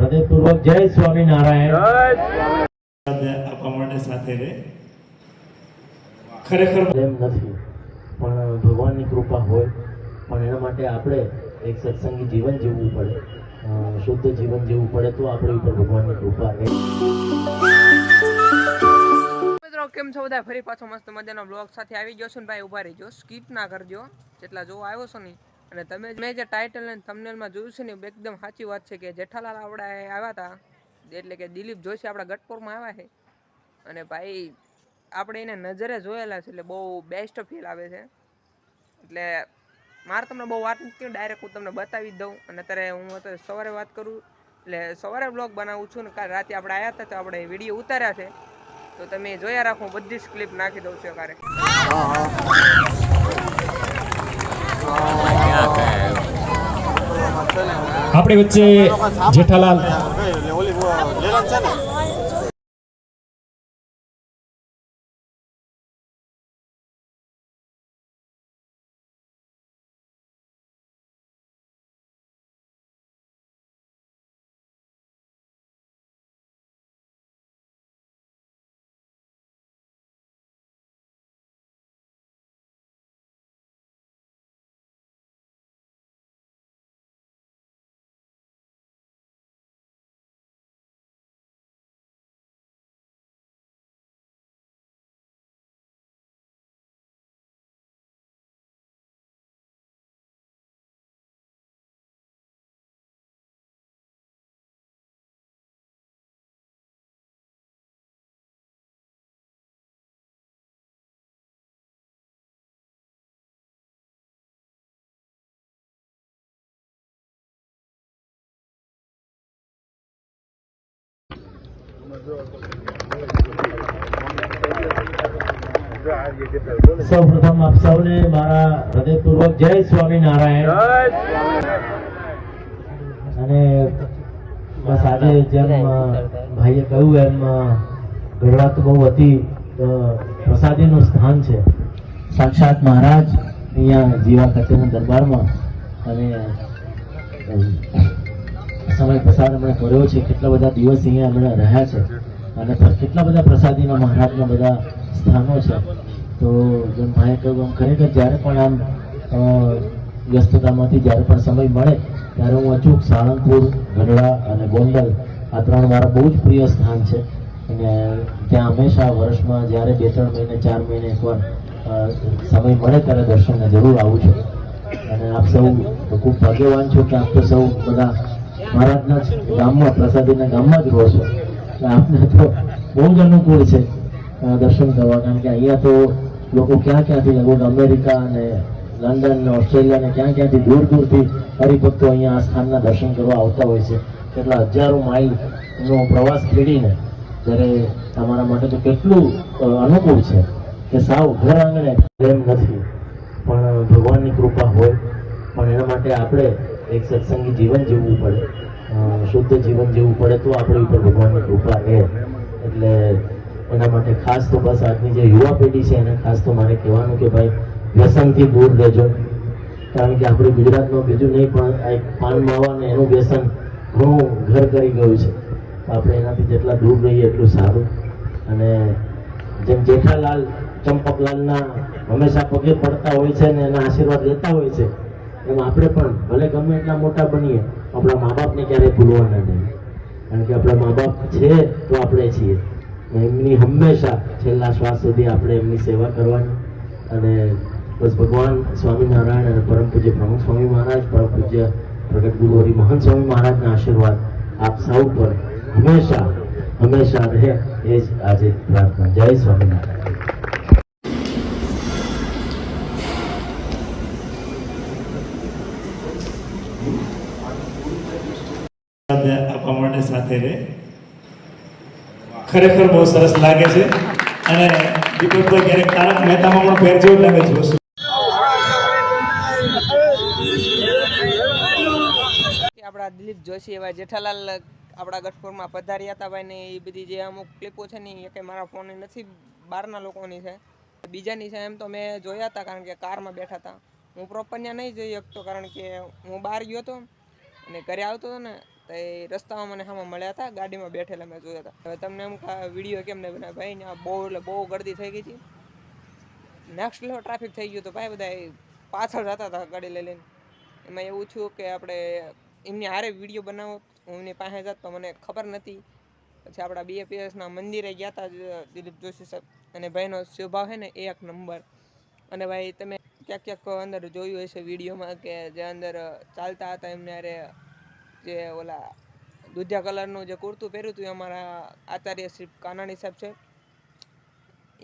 હૃદયપૂર્વક જય સ્વામિનારાયણ આપવા માટે સાથે રહે. ખરેખર એમ નથી, પણ ભગવાનની કૃપા હોય. પણ એના માટે આપણે એક સત્સંગી જીવન જીવવું પડે, શુદ્ધ જીવન જીવવું પડે, તો આપણી ઉપર ભગવાનની કૃપા રહે. મિત્રો કેમ છો બધા? ફરી પાછો મસ્ત મજાનો બ્લોગ સાથે આવી ગયો છું ને ભાઈ, ઉભા રહીજો, સ્કીપ ના કરજો જેટલા જોવા આવ્યો છો ને. અને તમે મેં જે ટાઇટલ અને થંબનેલમાં જોયું છે ને એકદમ સાચી વાત છે કે જેઠાલાલ આપણે આવ્યા હતા, એટલે કે દિલીપ જોશી આપણા ગઢપુરમાં આવ્યા છે. અને ભાઈ આપણે એને નજરે જોયેલા છે એટલે બહુ બેસ્ટ ફીલ આવે છે. એટલે મારે તમને બહુ વાત નથી, ડાયરેક્ટ હું તમને બતાવી દઉં. અને અત્યારે હું અત્યારે સવારે વાત કરું, એટલે સવારે બ્લોગ બનાવું છું ને. કાલે રાતે આપણે આવ્યા હતા તો આપણે વિડીયો ઉતાર્યા છે, તો તમે જોયા રાખો, બધી જ ક્લિપ નાખી દઉં છું કારે. આપણી વચ્ચે જેઠાલાલ સૌપ્રથમ આપ સૌને મારા હૃદયપૂર્વક જય સ્વામિનારાયણ. અને બસ આજે જેમ ભાઈએ કહ્યું એમ ગરડા તો બહુ હતી, પ્રસાદીનું સ્થાન છે. સાક્ષાત મહારાજ અહીંયા જીવા કચેરીના દરબારમાં અને સમય પસાર અમે કર્યો છે. કેટલા બધા દિવસ અહીંયા અમે રહ્યા છે અને કેટલા બધા પ્રસાદીના મહારાજના બધા સ્થાનો છે. તો જેમ ભાઈએ કહ્યું એમ ખરેખર જ્યારે પણ આમ વ્યસ્તતામાંથી જ્યારે પણ સમય મળે ત્યારે હું અચૂક સાળંગપુર, ગઢડા અને ગોંડલ આ ત્રણ મારા બહુ જ પ્રિય સ્થાન છે. અને ત્યાં હંમેશા વર્ષમાં જ્યારે 2-3 મહિને 4 મહિને એકવાર સમય મળે ત્યારે દર્શનને જરૂર આવું છું. અને આપ સૌ ખૂબ ભાગ્યવાન છો કે આપ તો સૌ બધા મહારાજના જ ગામમાં, પ્રસાદીના ગામમાં જ રહો છો. આપને તો બહુ જ અનુકૂળ છે દર્શન કરવા, કારણ કે અહીંયા તો લોકો ક્યાં ક્યાંથી, લગભગ અમેરિકા અને લંડન ને ઓસ્ટ્રેલિયા ને ક્યાં ક્યાંથી દૂર દૂરથી હરિભક્તો અહીંયા આ સ્થાનના દર્શન કરવા આવતા હોય છે. કેટલા હજારો માઇલનો પ્રવાસ ખેડીને ત્યારે તમારા માટે તો કેટલું અનુકૂળ છે કે સાવ ઘર આંગણે. એમ નથી, પણ ભગવાનની કૃપા હોય. પણ એના માટે આપણે એક સત્સંગી જીવન જીવવું પડે, શુદ્ધ જીવન જીવવું પડે, તો આપણી ઉપર ભગવાનની કૃપા રહે. એટલે એના માટે ખાસ તો બસ આજની જે યુવા પેઢી છે એને ખાસ તો મારે કહેવાનું કે ભાઈ વ્યસનથી દૂર રહેજો. કારણ કે આપણે ગુજરાતમાં બીજું નહીં પણ એક પાન માવા ને એનું વ્યસન ઘણું ઘર કરી ગયું છે. આપણે એનાથી જેટલા દૂર રહીએ એટલું સારું. અને જેમ જેઠાલાલ ચંપકલાલના હંમેશા પગે પડતા હોય છે ને એના આશીર્વાદ લેતા હોય છે, એમ આપણે પણ ભલે ગમે એટલા મોટા બનીએ, આપણા મા બાપને ક્યારેય ભૂલવાના નહીં. કારણ કે આપણા મા બાપ છે તો આપણે છીએ. એમની હંમેશા છેલ્લા શ્વાસ સુધી આપણે એમની સેવા કરવાની. અને બસ ભગવાન સ્વામિનારાયણ અને પરમ પૂજ્ય પ્રમુખ સ્વામી મહારાજ, પરમ પૂજ્ય પ્રગટ ગુરુ હરિ મહંત સ્વામી મહારાજના આશીર્વાદ આપ સૌ પર હંમેશા હંમેશા રહે, એ જ આજે પ્રાર્થના. જય સ્વામિનારાયણ. આપવા માટે સાથે રહે. ખરેખર બહુ સરસ લાગે છે. અને દીપકભાઈ ક્યારેક તારક મહેતામાં પણ ફેર જેવું લાગે છે વસ્તુ. આપણા દિલીપ જોશી એવા જેઠાલાલ આપણા ગઢપુરમાં પધાર્યા હતા ભાઈ, ને એ બધી જે અમુક ક્લિપો છે ને એ કંઈ મારા ફોન નથી, બહારના લોકોની છે. બીજાની છે એમ તો મેં જોયા હતા, કારણ કે કારમાં બેઠા હતા. હું પ્રોપર ત્યાં નહીં જોઈ શકતો, કારણ કે હું બહાર ગયો હતો અને ઘરે આવતો હતો ને તો એ રસ્તામાં મને સામે મળ્યા હતા, ગાડીમાં બેઠેલા મેં જોયા હતા. હવે તમને એમ વિડીયો કેમ નહીં બનાવે ભાઈ, ને બહુ એટલે બહુ ગર્દી થઈ ગઈ હતી, નેક્સ્ટ લેવલ ટ્રાફિક થઈ ગયું. તો ભાઈ બધા પાછળ જતા હતા ગાડી લઈ લઈને. એમાં એવું થયું કે આપણે એમની હારે વિડીયો બનાવો, હું એમની પાસે જાત તો મને ખબર નથી. પછી આપણા BAPSના મંદિરે ગયા હતા દિલીપ જોશી સાહેબ, અને ભાઈનો સ્વભાવ છે ને એક નંબર. અને ભાઈ તમે ક્યાંક ક્યાંક અંદર જોયું હશે વિડીયોમાં કે જે અંદર ચાલતા હતા એમને અરે જે ઓલા દૂધિયા કલરનું જે કુર્તું પહેર્યું હતું એ અમારા આચાર્ય શ્રી કાનાણી સાહેબ છે,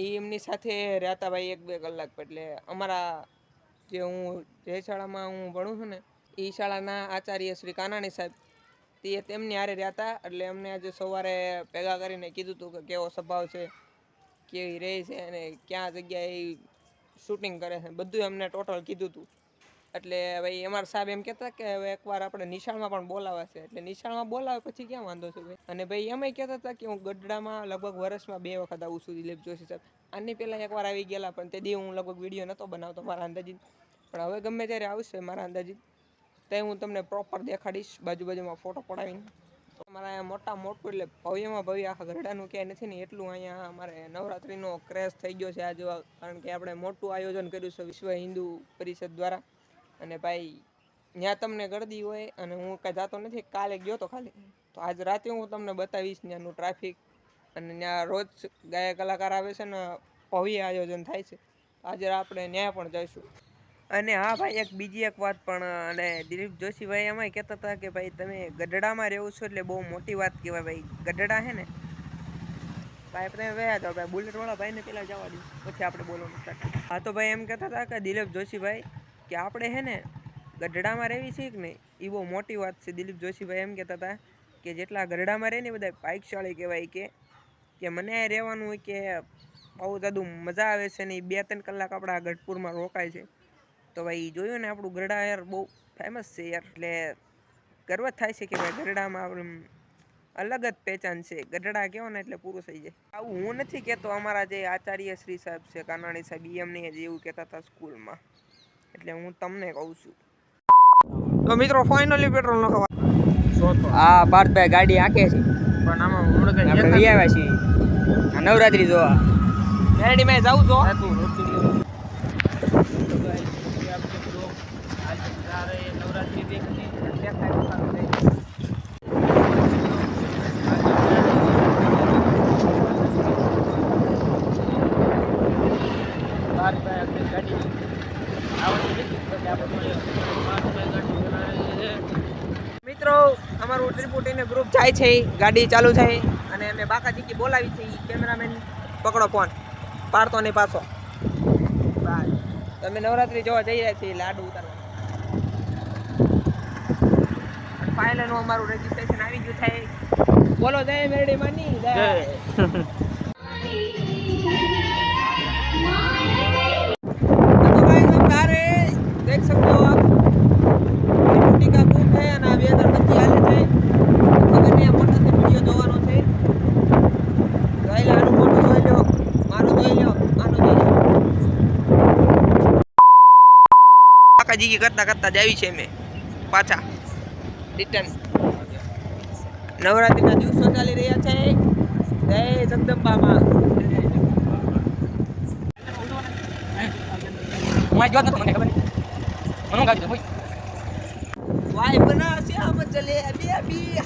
એ એમની સાથે રહેતા ભાઈ 1-2 કલાક. એટલે અમારા જે હું જે શાળામાં હું ભણું છું ને એ શાળાના આચાર્ય શ્રી કાનાણી સાહેબ તે તેમની હારે રહેતા. એટલે અમને આજે સવારે ભેગા કરીને કીધું હતું કે કેવો સ્વભાવ છે, કેવી રહે છે અને ક્યાં જગ્યાએ શૂટિંગ કરે છે, બધું અમને ટોટલ કીધું હતું. એટલે ભાઈ અમારા સાહેબ એમ કહેતા કે હવે એકવાર આપણે નિશાળમાં પણ બોલાવા છે. એટલે નિશાળમાં બોલાવે પછી ક્યાં વાંધો છે ભાઈ. અને ભાઈ એમાંય કહેતા હતા કે હું ગઢડામાં લગભગ વર્ષમાં 2 વખત આવું છું દિલીપ જોશી સાહેબ. આની પહેલાં એકવાર આવી ગયેલા, પણ તે દી હું લગભગ વિડીયો નહોતો બનાવતો મારા અંદાજિત. પણ હવે ગમે ત્યારે આવશે મારા અંદાજિત તે હું તમને પ્રોપર દેખાડીશ, બાજુમાં ફોટો પડાવીને. અમારા અહીંયા મોટું એટલે ભવ્યમાં ભવ્ય આખા ગઢડાનું ક્યાંય નથી ને એટલું અહીંયા અમારે નવરાત્રિનો ક્રેઝ થઈ ગયો છે આ જોવા. કારણ કે આપણે મોટું આયોજન કર્યું છે વિશ્વ હિન્દુ પરિષદ દ્વારા. અને ભાઈ ત્યાં તમને ગળદી હોય, અને હું કાંઈ જાતો નથી, કાલે ગયો તો ખાલી. તો આજ રાતે હું તમને બતાવીશ ત્યાંનું ટ્રાફિક, અને ત્યાં રોજ ગાયક કલાકાર આવે છે ને ભવ્ય આયોજન થાય છે. આજે આપણે ન્યાય પણ જઈશું. અને હા ભાઈ બીજી એક વાત પણ, અને દિલીપ જોશીભાઈ એમાંય કહેતા હતા કે ભાઈ તમે ગઢડામાં રહેવો છો એટલે બહુ મોટી વાત કહેવાય. ભાઈ ગઢડા છે ને ભાઈ તમે વયા જાઓ ભાઈ, બુલેટવાળા ભાઈને પહેલાં જવા દો પછી આપણે બોલવાનું સ્ટાર્ટ. હા તો ભાઈ એમ કહેતા હતા કે દિલીપ જોશીભાઈ કે આપણે છે ને ગઢડામાં રહેવી છે કે નહીં એ બહુ મોટી વાત છે. દિલીપ જોશીભાઈ એમ કહેતા હતા કે જેટલા ગઢડામાં રહે ને બધા ભાગ્યશાળી કહેવાય. કે મને રહેવાનું હોય કે બહુ જાદુ મજા આવે છે ને 2-3 કલાક આપણા ગઢપુરમાં રોકાય છે. તો ભાઈ જોયું ને આપણું ગઢડા યાર બહુ ફેમસ છે યાર. એટલે ગર્વ જ થાય છે કે ભાઈ ગઢડામાં અલગ જ પહેચાન છે. ગઢડા કહો ને એટલે પૂરું થઈ જાય. આવું હું નથી કહેતો, અમારા જે આચાર્ય શ્રી સાહેબ છે કાનાણી સાહેબ એ અમને એવું કહેતા હતા સ્કૂલમાં, એટલે હું તમને કહું છું. તો મિત્રો ફાઇનલી પેટ્રોલ નો ખવા હા પાર્થભાઈ ગાડી આંકે છે, પણ આમાં આપણે વી આવ્યા છીએ આ નવરાત્રી જોવા. રેડી મેં જાઉં છો. મિત્રો અમારું ત્રિપુટીને ગ્રુપ જાય છે, ગાડી ચાલુ છે અને અમે બાકાજીકી બોલાવી છે. કેમેરામેન પકડો ફોન, પાડતો નહીં પાછો. તમે નવરાત્રી જોવા જઈ રહ્યા છીએ લાડુ ઉતારવા. ફાઇનલ અમારું રજીસ્ટ્રેશન આવી ગયું છે. બોલો જય મેરડી માની જય. देख सकते हो आप त्रिपुटी का ग्रुप है અને આ 2025 હાલે છે. ખબર નહીં મોટા થી વિડિયો જોવાનો છે. જોઈ લો, આનું ફોટો જોઈ લો, મારું જોઈ લો, આનું જોઈ લો. કાકાજી કરતા જાવી છે મે પાછા રિટર્ન. નવરાત્રીના દિવસો ચાલી રહ્યા છે. જય જગદંબામાં. મારી વાત નથી મને ખબર નહીં. મને ગાડી દો ભાઈ. વાય બના શ્યામ ચલે અભી અભી.